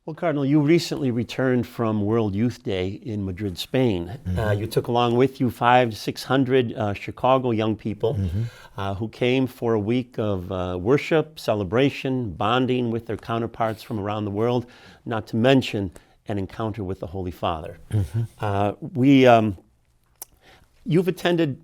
Well, Cardinal, you recently returned from World Youth Day in Madrid, Spain. You took along with you 500 to 600 Chicago young people who came for a week of worship, celebration, bonding with their counterparts from around the world, not to mention an encounter with the Holy Father. You've attended,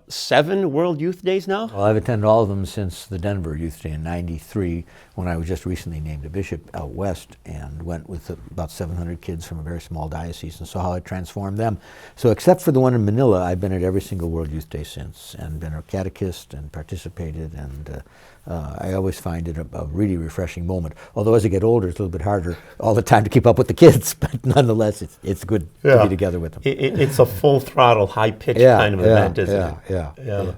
7 World Youth Days now? Well, I've attended all of them since the Denver Youth Day in '93, when I was just recently named a bishop out west, and went with about 700 kids from a very small diocese and saw how it transformed them. So except for the one in Manila, I've been at every single World Youth Day since, and been a catechist and participated, and I always find it a really refreshing moment. Although as I get older, it's a little bit harder all the time to keep up with the kids, but nonetheless, it's good to be together with them. It's a full throttle, high-pitched kind of event, isn't it? Yeah.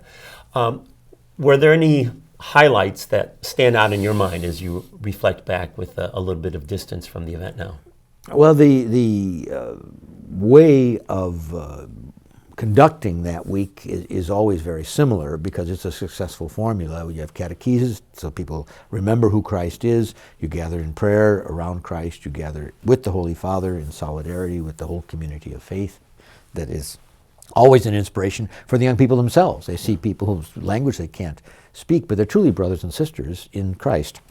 Were there any highlights that stand out in your mind as you reflect back with a little bit of distance from the event now? Well, the way of conducting that week is always very similar, because it's a successful formula. You have catechesis, so people remember who Christ is. You gather in prayer around Christ. You gather with the Holy Father in solidarity with the whole community of faith. That is always an inspiration for the young people themselves. They see people whose language they can't speak, but they're truly brothers and sisters in Christ.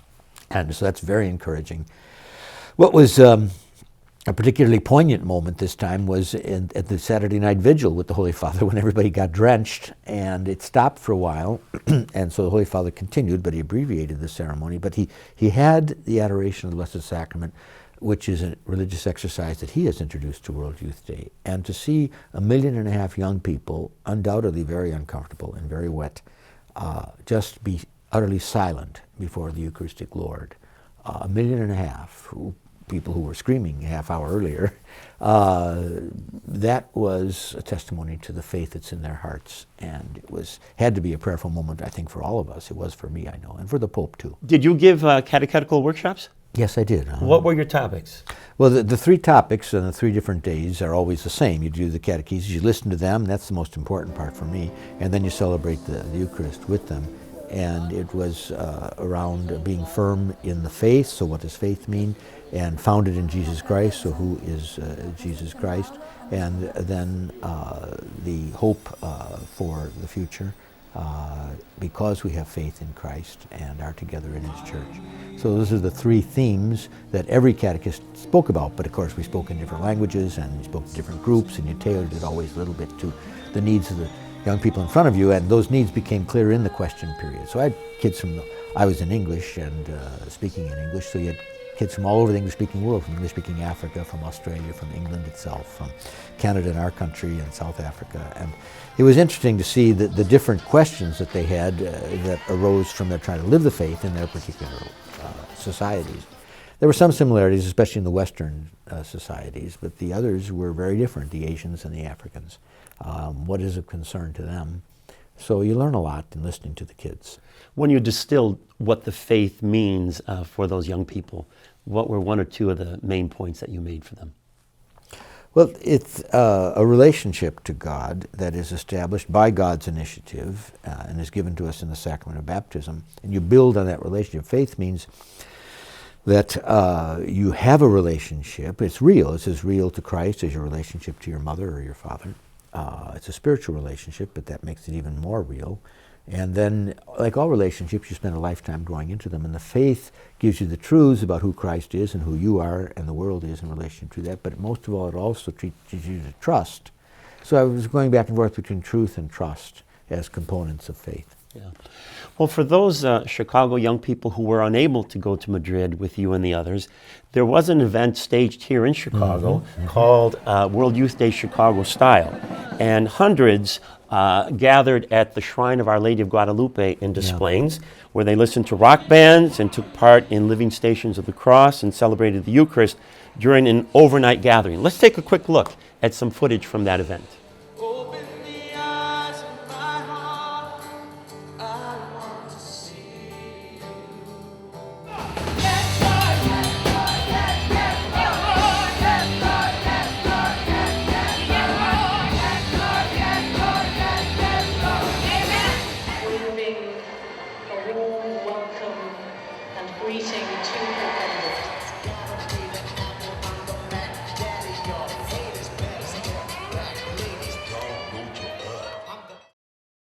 And so that's very encouraging. What was a particularly poignant moment this time was at the Saturday night vigil with the Holy Father, when everybody got drenched, and it stopped for a while, and so the Holy Father continued, but he abbreviated the ceremony. But he had the adoration of the Blessed Sacrament, which is a religious exercise that he has introduced to World Youth Day. And to see 1.5 million young people, undoubtedly very uncomfortable and very wet, just be utterly silent before the Eucharistic Lord. 1.5 million, people who were screaming a half hour earlier, that was a testimony to the faith that's in their hearts. And it had to be a prayerful moment, I think, for all of us. It was for me, I know, and for the Pope too. Did you give catechetical workshops? Yes, I did. What were your topics? Well, the 3 topics on the 3 different days are always the same. You do the catechesis, you listen to them, that's the most important part for me, and then you celebrate the Eucharist with them. And it was around being firm in the faith, so what does faith mean? And founded in Jesus Christ, so who is Jesus Christ? And then the hope for the future, because we have faith in Christ and are together in His church. So those are the 3 themes that every catechist spoke about, but of course we spoke in different languages, and you spoke to different groups, and you tailored it always a little bit to the needs of the young people in front of you, and those needs became clear in the question period. So I had kids I was in English and speaking in English, so you had kids from all over the English-speaking world, from English-speaking Africa, from Australia, from England itself, from Canada and our country, and South Africa. And it was interesting to see the different questions that they had that arose from their trying to live the faith in their particular societies. There were some similarities, especially in the Western societies, but the others were very different, the Asians and the Africans. What is of concern to them? So you learn a lot in listening to the kids. When you distilled what the faith means for those young people, what were 1 or 2 of the main points that you made for them? Well, it's a relationship to God that is established by God's initiative and is given to us in the sacrament of baptism. And you build on that relationship. Faith means that you have a relationship. It's real. It's as real to Christ as your relationship to your mother or your father. It's a spiritual relationship, but that makes it even more real. And then, like all relationships, you spend a lifetime growing into them. And the faith gives you the truths about who Christ is and who you are and the world is in relation to that. But most of all, it also teaches you to trust. So I was going back and forth between truth and trust as components of faith. Yeah. Well, for those Chicago young people who were unable to go to Madrid with you and the others, there was an event staged here in Chicago called World Youth Day Chicago Style. And hundreds gathered at the Shrine of Our Lady of Guadalupe in Des Plaines, where they listened to rock bands and took part in living stations of the cross and celebrated the Eucharist during an overnight gathering. Let's take a quick look at some footage from that event.